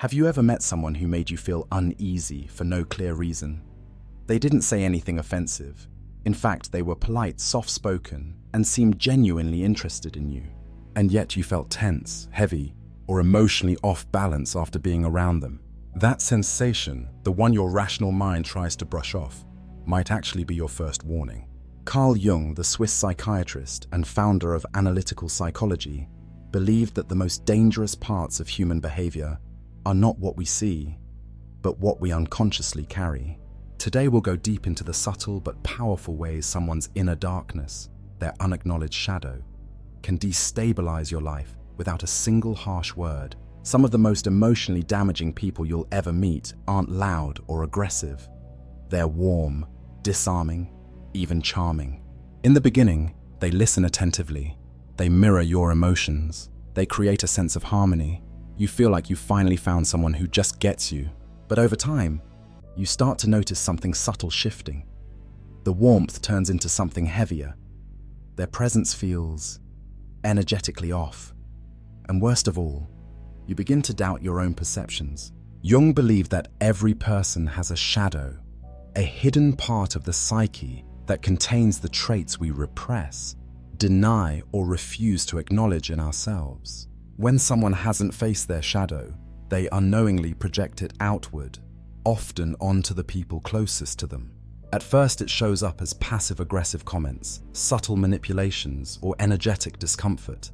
Have you ever met someone who made you feel uneasy for no clear reason? They didn't say anything offensive. In fact, they were polite, soft-spoken, and seemed genuinely interested in you. And yet you felt tense, heavy, or emotionally off balance after being around them. That sensation, the one your rational mind tries to brush off, might actually be your first warning. Carl Jung, the Swiss psychiatrist and founder of analytical psychology, believed that the most dangerous parts of human behavior are not what we see, but what we unconsciously carry. Today we'll go deep into the subtle but powerful ways someone's inner darkness, their unacknowledged shadow, can destabilize your life without a single harsh word. Some of the most emotionally damaging people you'll ever meet aren't loud or aggressive. They're warm, disarming, even charming. In the beginning, they listen attentively. They mirror your emotions. They create a sense of harmony. You feel like you've finally found someone who just gets you. But over time, you start to notice something subtle shifting. The warmth turns into something heavier. Their presence feels energetically off. And worst of all, you begin to doubt your own perceptions. Jung believed that every person has a shadow, a hidden part of the psyche that contains the traits we repress, deny, or refuse to acknowledge in ourselves. When someone hasn't faced their shadow, they unknowingly project it outward, often onto the people closest to them. At first, it shows up as passive-aggressive comments, subtle manipulations, or energetic discomfort.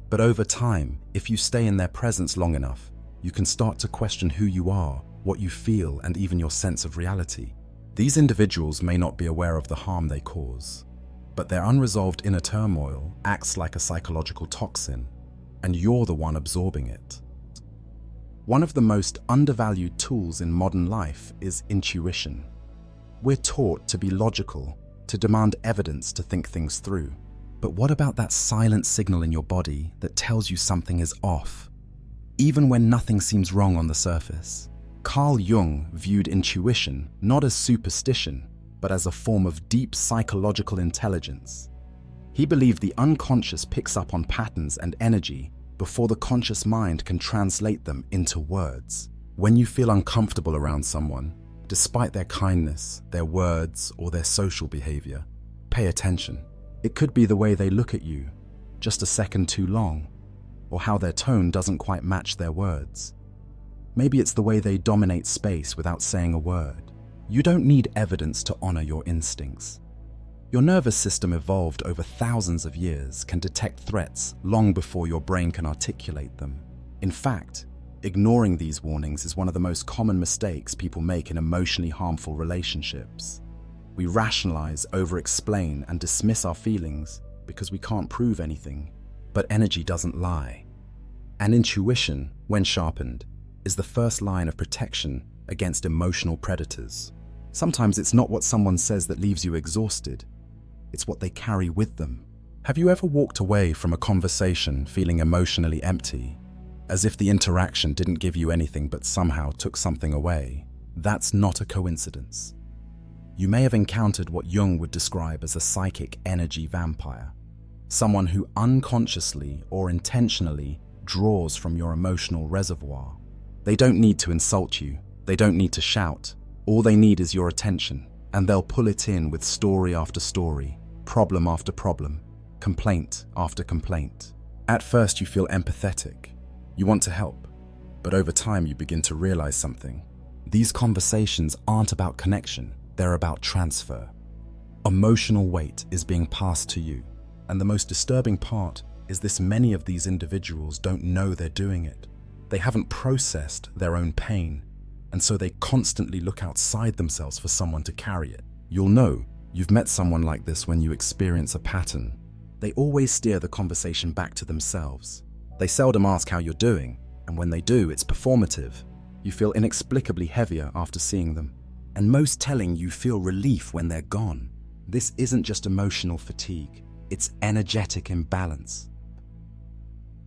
But over time, if you stay in their presence long enough, you can start to question who you are, what you feel, and even your sense of reality. These individuals may not be aware of the harm they cause, but their unresolved inner turmoil acts like a psychological toxin, and you're the one absorbing it. One of the most undervalued tools in modern life is intuition. We're taught to be logical, to demand evidence to think things through. But what about that silent signal in your body that tells you something is off, even when nothing seems wrong on the surface? Carl Jung viewed intuition not as superstition, but as a form of deep psychological intelligence. He believed the unconscious picks up on patterns and energy before the conscious mind can translate them into words. When you feel uncomfortable around someone, despite their kindness, their words, or their social behavior, pay attention. It could be the way they look at you, just a second too long, or how their tone doesn't quite match their words. Maybe it's the way they dominate space without saying a word. You don't need evidence to honor your instincts. Your nervous system evolved over thousands of years, can detect threats long before your brain can articulate them. In fact, ignoring these warnings is one of the most common mistakes people make in emotionally harmful relationships. We rationalize, over-explain, and dismiss our feelings because we can't prove anything. But energy doesn't lie. And intuition, when sharpened, is the first line of protection against emotional predators. Sometimes it's not what someone says that leaves you exhausted. It's what they carry with them. Have you ever walked away from a conversation feeling emotionally empty, as if the interaction didn't give you anything but somehow took something away? That's not a coincidence. You may have encountered what Jung would describe as a psychic energy vampire, someone who unconsciously or intentionally draws from your emotional reservoir. They don't need to insult you. They don't need to shout. All they need is your attention, and they'll pull it in with story after story, problem after problem, complaint after complaint. At first, you feel empathetic. You want to help. But over time, you begin to realize something. These conversations aren't about connection. They're about transfer. Emotional weight is being passed to you. And the most disturbing part is this: many of these individuals don't know they're doing it. They haven't processed their own pain, and so they constantly look outside themselves for someone to carry it. You'll know you've met someone like this when you experience a pattern. They always steer the conversation back to themselves. They seldom ask how you're doing, and when they do, it's performative. You feel inexplicably heavier after seeing them. And most telling, you feel relief when they're gone. This isn't just emotional fatigue, it's energetic imbalance.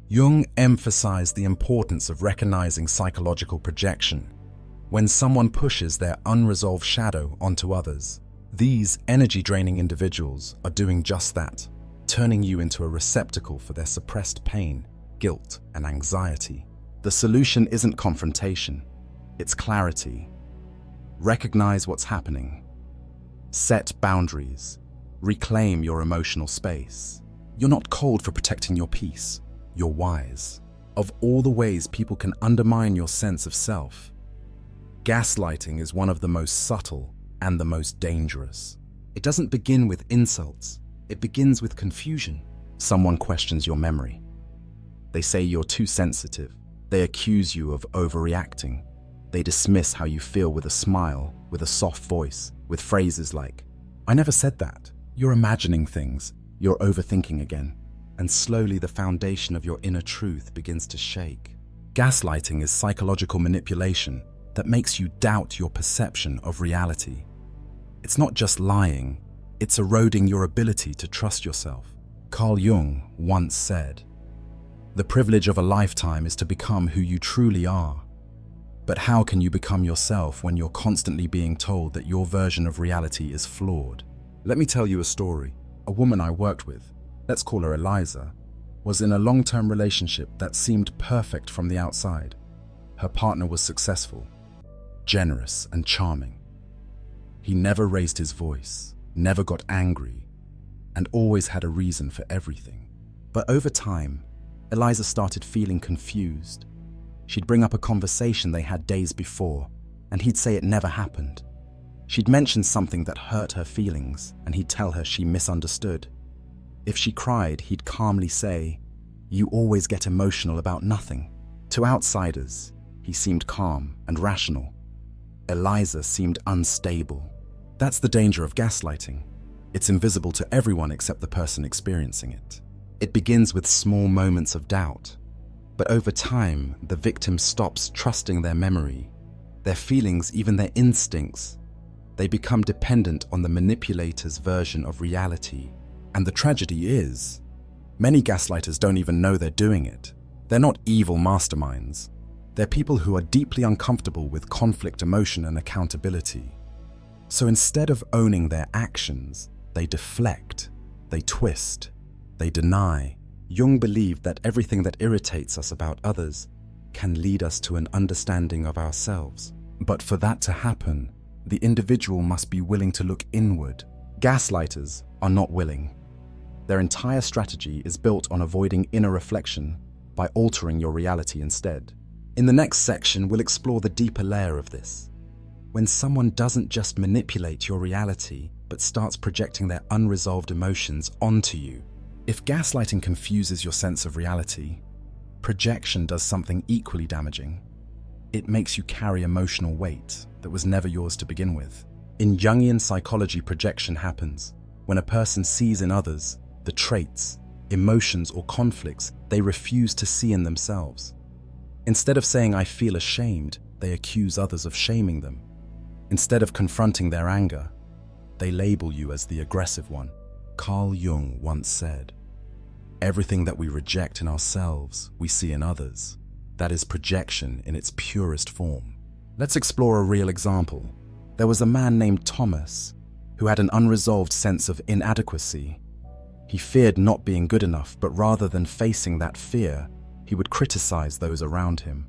Jung emphasized the importance of recognizing psychological projection. When someone pushes their unresolved shadow onto others, these energy-draining individuals are doing just that, turning you into a receptacle for their suppressed pain, guilt, and anxiety. The solution isn't confrontation, it's clarity. Recognize what's happening. Set boundaries. Reclaim your emotional space. You're not cold for protecting your peace. You're wise. Of all the ways people can undermine your sense of self, gaslighting is one of the most subtle and the most dangerous. It doesn't begin with insults. It begins with confusion. Someone questions your memory. They say you're too sensitive. They accuse you of overreacting. They dismiss how you feel with a smile, with a soft voice, with phrases like, "I never said that. You're imagining things. You're overthinking again." And slowly the foundation of your inner truth begins to shake. Gaslighting is psychological manipulation that makes you doubt your perception of reality. It's not just lying, it's eroding your ability to trust yourself. Carl Jung once said, "The privilege of a lifetime is to become who you truly are." But how can you become yourself when you're constantly being told that your version of reality is flawed? Let me tell you a story. A woman I worked with, let's call her Eliza, was in a long-term relationship that seemed perfect from the outside. Her partner was successful, generous, and charming. He never raised his voice, never got angry, and always had a reason for everything. But over time, Eliza started feeling confused. She'd bring up a conversation they had days before, and he'd say it never happened. She'd mention something that hurt her feelings, and he'd tell her she misunderstood. If she cried, he'd calmly say, "You always get emotional about nothing." To outsiders, he seemed calm and rational. Eliza seemed unstable. That's the danger of gaslighting. It's invisible to everyone except the person experiencing it. It begins with small moments of doubt, but over time, the victim stops trusting their memory, their feelings, even their instincts. They become dependent on the manipulator's version of reality. And the tragedy is, many gaslighters don't even know they're doing it. They're not evil masterminds. They're people who are deeply uncomfortable with conflict, emotion, and accountability. So instead of owning their actions, they deflect, they twist, they deny. Jung believed that everything that irritates us about others can lead us to an understanding of ourselves. But for that to happen, the individual must be willing to look inward. Gaslighters are not willing. Their entire strategy is built on avoiding inner reflection by altering your reality instead. In the next section, we'll explore the deeper layer of this. When someone doesn't just manipulate your reality, but starts projecting their unresolved emotions onto you. If gaslighting confuses your sense of reality, projection does something equally damaging. It makes you carry emotional weight that was never yours to begin with. In Jungian psychology, projection happens when a person sees in others the traits, emotions, or conflicts they refuse to see in themselves. Instead of saying, "I feel ashamed," they accuse others of shaming them. Instead of confronting their anger, they label you as the aggressive one. Carl Jung once said, "Everything that we reject in ourselves, we see in others. That is projection in its purest form." Let's explore a real example. There was a man named Thomas who had an unresolved sense of inadequacy. He feared not being good enough, but rather than facing that fear, he would criticize those around him.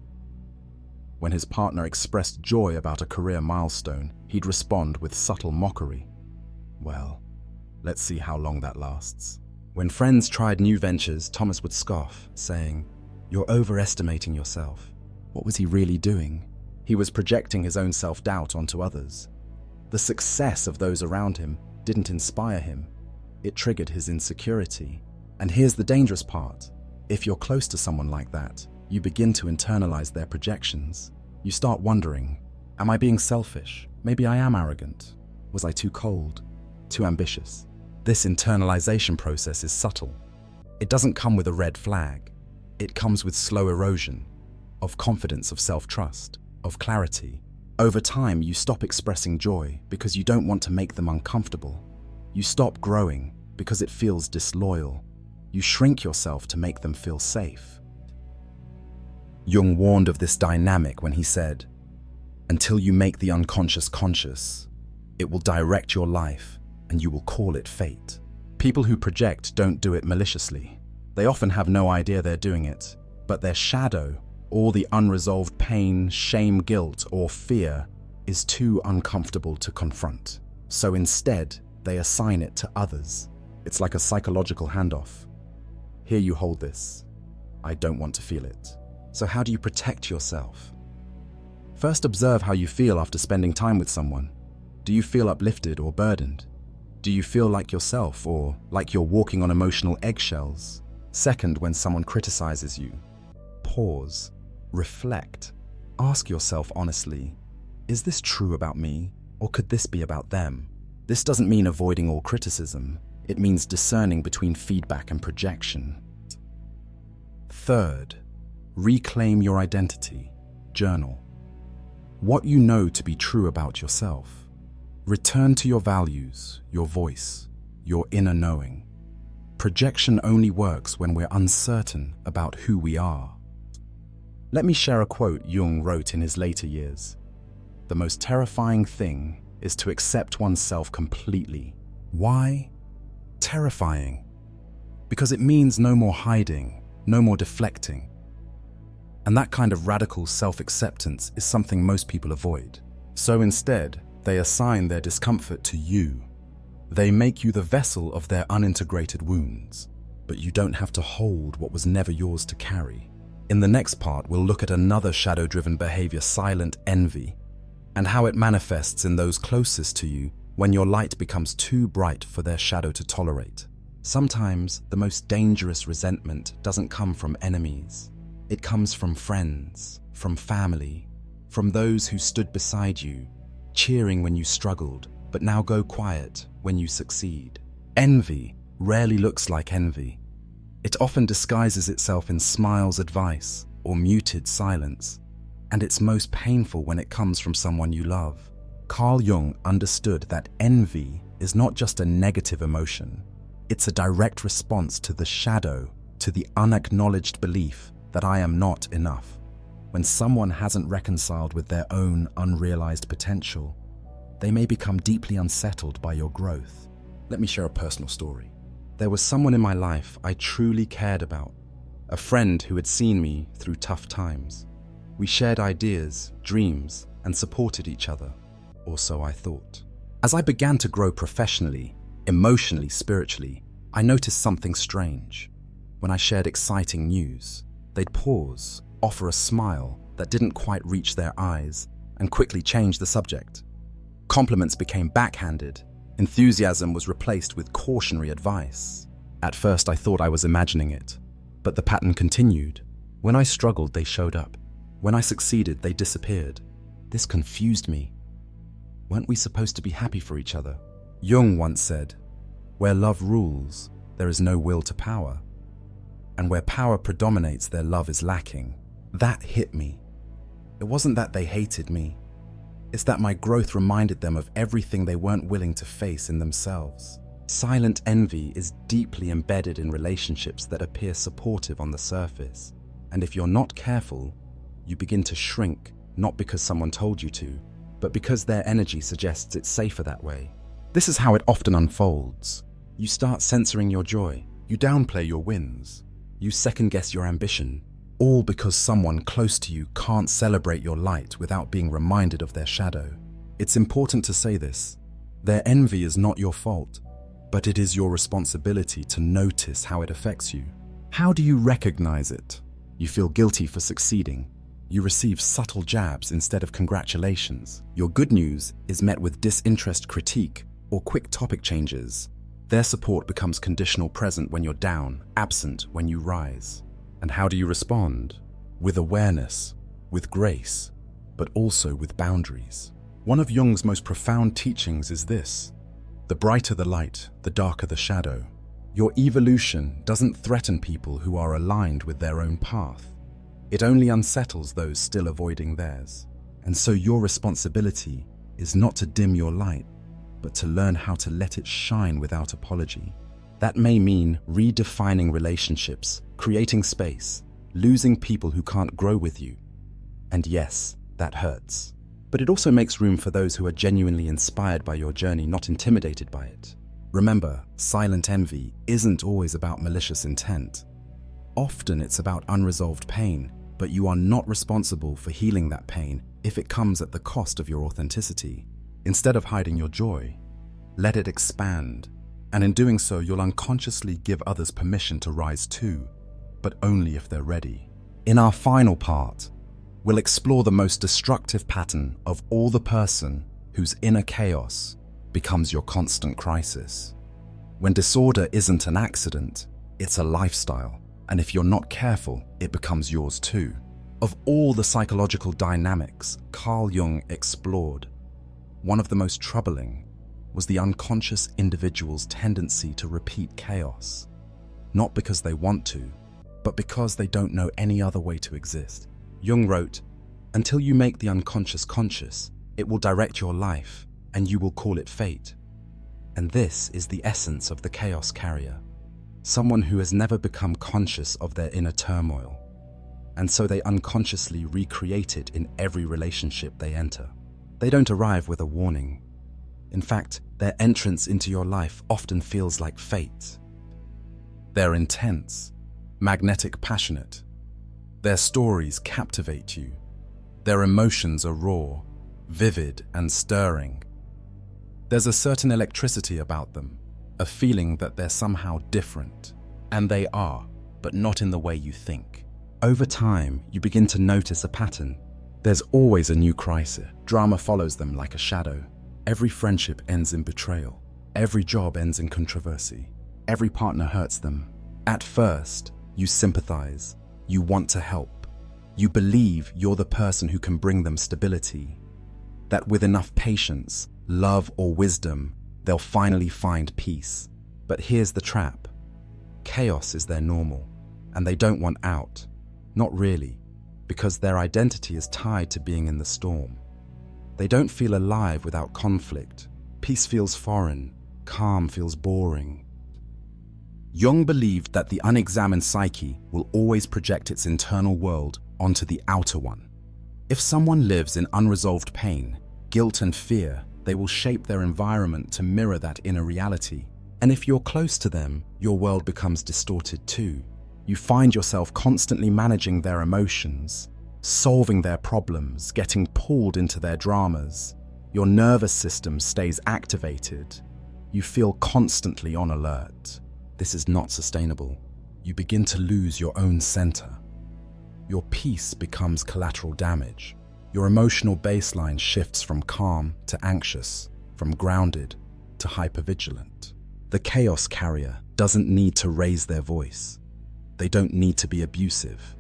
When his partner expressed joy about a career milestone, he'd respond with subtle mockery. Well, let's see how long that lasts. When friends tried new ventures, Thomas would scoff, saying, "You're overestimating yourself." What was he really doing? He was projecting his own self-doubt onto others. The success of those around him didn't inspire him. It triggered his insecurity. And here's the dangerous part. If you're close to someone like that, you begin to internalize their projections. You start wondering, am I being selfish? Maybe I am arrogant. Was I too cold? Too ambitious? This internalization process is subtle. It doesn't come with a red flag. It comes with slow erosion of confidence, of self-trust, of clarity. Over time, you stop expressing joy because you don't want to make them uncomfortable. You stop growing because it feels disloyal. You shrink yourself to make them feel safe. Jung warned of this dynamic when he said, "Until you make the unconscious conscious, it will direct your life and you will call it fate." People who project don't do it maliciously. They often have no idea they're doing it, but their shadow, All the unresolved pain, shame, guilt, or fear is too uncomfortable to confront. So instead, they assign it to others. It's like a psychological handoff. Here, you hold this. I don't want to feel it. So how do you protect yourself? First, observe how you feel after spending time with someone. Do you feel uplifted or burdened? Do you feel like yourself or like you're walking on emotional eggshells? Second, when someone criticizes you, pause, reflect, ask yourself honestly, is this true about me or could this be about them? This doesn't mean avoiding all criticism. It means discerning between feedback and projection. Third, reclaim your identity. Journal. What you know to be true about yourself. Return to your values, your voice, your inner knowing. Projection only works when we're uncertain about who we are. Let me share a quote Jung wrote in his later years. The most terrifying thing is to accept oneself completely. Why? Terrifying. Because it means no more hiding, no more deflecting. And that kind of radical self-acceptance is something most people avoid. So instead, they assign their discomfort to you. They make you the vessel of their unintegrated wounds, but you don't have to hold what was never yours to carry. In the next part, we'll look at another shadow-driven behavior, silent envy, and how it manifests in those closest to you when your light becomes too bright for their shadow to tolerate. Sometimes the most dangerous resentment doesn't come from enemies. It comes from friends, from family, from those who stood beside you, cheering when you struggled, but now go quiet when you succeed. Envy rarely looks like envy. It often disguises itself in smiles, advice, or muted silence. And it's most painful when it comes from someone you love. Carl Jung understood that envy is not just a negative emotion. It's a direct response to the shadow, to the unacknowledged belief that I am not enough. When someone hasn't reconciled with their own unrealized potential, they may become deeply unsettled by your growth. Let me share a personal story. There was someone in my life I truly cared about, a friend who had seen me through tough times. We shared ideas, dreams, and supported each other, or so I thought. As I began to grow professionally, emotionally, spiritually, I noticed something strange. When I shared exciting news, they'd pause, offer a smile that didn't quite reach their eyes, and quickly change the subject. Compliments became backhanded. Enthusiasm was replaced with cautionary advice. At first, I thought I was imagining it, but the pattern continued. When I struggled, they showed up. When I succeeded, they disappeared. This confused me. Weren't we supposed to be happy for each other? Jung once said, "Where love rules, there is no will to power. And where power predominates, their love is lacking." That hit me. It wasn't that they hated me. It's that my growth reminded them of everything they weren't willing to face in themselves. Silent envy is deeply embedded in relationships that appear supportive on the surface. And if you're not careful, you begin to shrink, not because someone told you to, but because their energy suggests it's safer that way. This is how it often unfolds. You start censoring your joy. You downplay your wins. You second-guess your ambition, all because someone close to you can't celebrate your light without being reminded of their shadow. It's important to say this. Their envy is not your fault, but it is your responsibility to notice how it affects you. How do you recognize it? You feel guilty for succeeding. You receive subtle jabs instead of congratulations. Your good news is met with disinterest, critique, or quick topic changes. Their support becomes conditional, present when you're down, absent when you rise. And how do you respond? With awareness, with grace, but also with boundaries. One of Jung's most profound teachings is this: the brighter the light, the darker the shadow. Your evolution doesn't threaten people who are aligned with their own path. It only unsettles those still avoiding theirs. And so your responsibility is not to dim your light, but to learn how to let it shine without apology. That may mean redefining relationships, creating space, losing people who can't grow with you. And yes, that hurts. But it also makes room for those who are genuinely inspired by your journey, not intimidated by it. Remember, silent envy isn't always about malicious intent. Often it's about unresolved pain, But you are not responsible for healing that pain if it comes at the cost of your authenticity. Instead of hiding your joy, let it expand. And in doing so, you'll unconsciously give others permission to rise too, but only if they're ready. In our final part, we'll explore the most destructive pattern of all, the person whose inner chaos becomes your constant crisis. When disorder isn't an accident, it's a lifestyle, and if you're not careful, it becomes yours too. Of all the psychological dynamics Carl Jung explored, one of the most troubling was the unconscious individual's tendency to repeat chaos, not because they want to, but because they don't know any other way to exist. Jung wrote, "Until you make the unconscious conscious, it will direct your life, and you will call it fate." And this is the essence of the chaos carrier, someone who has never become conscious of their inner turmoil, and so they unconsciously recreate it in every relationship they enter. They don't arrive with a warning. In fact, their entrance into your life often feels like fate. They're intense, magnetic, passionate. Their stories captivate you. Their emotions are raw, vivid, and stirring. There's a certain electricity about them, a feeling that they're somehow different. And they are, but not in the way you think. Over time, you begin to notice a pattern. There's always a new crisis. Drama follows them like a shadow. Every friendship ends in betrayal. Every job ends in controversy. Every partner hurts them. At first, you sympathize. You want to help. You believe you're the person who can bring them stability. That with enough patience, love, or wisdom, they'll finally find peace. But here's the trap. Chaos is their normal, and they don't want out. Not really, because their identity is tied to being in the storm. They don't feel alive without conflict. Peace feels foreign. Calm feels boring. Jung believed that the unexamined psyche will always project its internal world onto the outer one. If someone lives in unresolved pain, guilt, and fear, they will shape their environment to mirror that inner reality. And if you're close to them, your world becomes distorted too. You find yourself constantly managing their emotions, solving their problems, getting pulled into their dramas. Your nervous system stays activated. You feel constantly on alert. This is not sustainable. You begin to lose your own center. Your peace becomes collateral damage. Your emotional baseline shifts from calm to anxious, from grounded to hypervigilant. The chaos carrier doesn't need to raise their voice. They don't need to be abusive.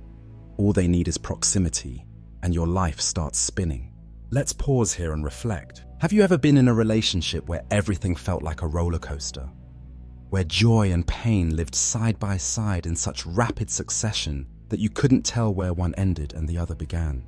All they need is proximity, and your life starts spinning. Let's pause here and reflect. Have you ever been in a relationship where everything felt like a roller coaster? Where joy and pain lived side by side in such rapid succession that you couldn't tell where one ended and the other began?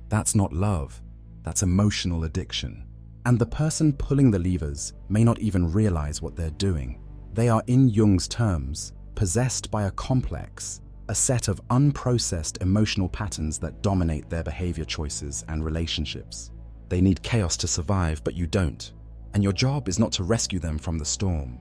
That's not love, that's emotional addiction. And the person pulling the levers may not even realize what they're doing. They are, in Jung's terms, possessed by a complex, a set of unprocessed emotional patterns that dominate their behavior choices and relationships. They need chaos to survive, but you don't. And your job is not to rescue them from the storm.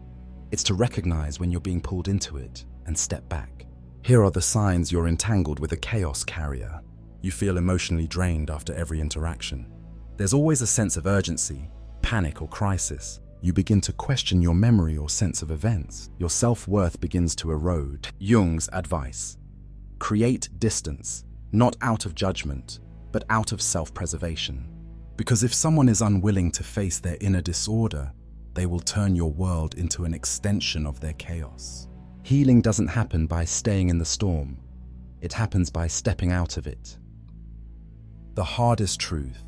It's to recognize when you're being pulled into it and step back. Here are the signs you're entangled with a chaos carrier. You feel emotionally drained after every interaction. There's always a sense of urgency, panic, or crisis. You begin to question your memory or sense of events. Your self-worth begins to erode. Jung's advice: create distance, not out of judgment, but out of self-preservation. Because if someone is unwilling to face their inner disorder, they will turn your world into an extension of their chaos. Healing doesn't happen by staying in the storm. It happens by stepping out of it. The hardest truth: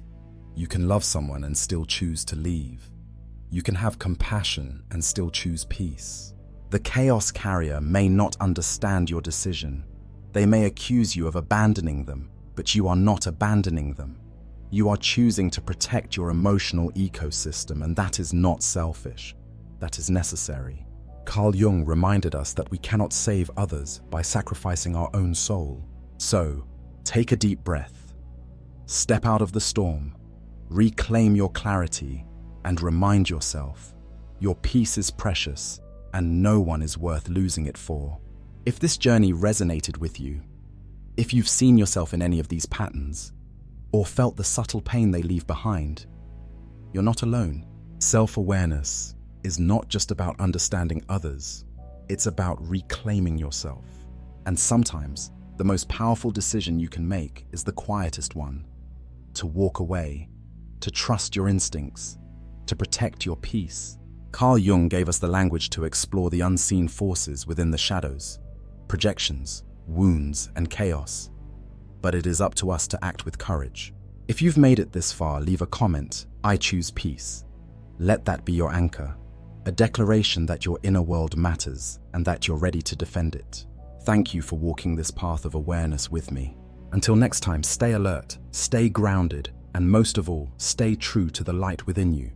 you can love someone and still choose to leave. You can have compassion and still choose peace. The chaos carrier may not understand your decision. They may accuse you of abandoning them, but you are not abandoning them. You are choosing to protect your emotional ecosystem, and that is not selfish. That is necessary. Carl Jung reminded us that we cannot save others by sacrificing our own soul. So, take a deep breath. Step out of the storm. Reclaim your clarity and remind yourself, your peace is precious and no one is worth losing it for. If this journey resonated with you, If you've seen yourself in any of these patterns, or felt the subtle pain they leave behind, you're not alone. Self-awareness is not just about understanding others, it's about reclaiming yourself. And sometimes, the most powerful decision you can make is the quietest one: to walk away, to trust your instincts, to protect your peace. Carl Jung gave us the language to explore the unseen forces within the shadows, projections, wounds, and chaos. But it is up to us to act with courage. If you've made it this far, leave a comment: "I choose peace." Let that be your anchor, a declaration that your inner world matters and that you're ready to defend it. Thank you for walking this path of awareness with me. Until next time, stay alert, stay grounded, and most of all, stay true to the light within you.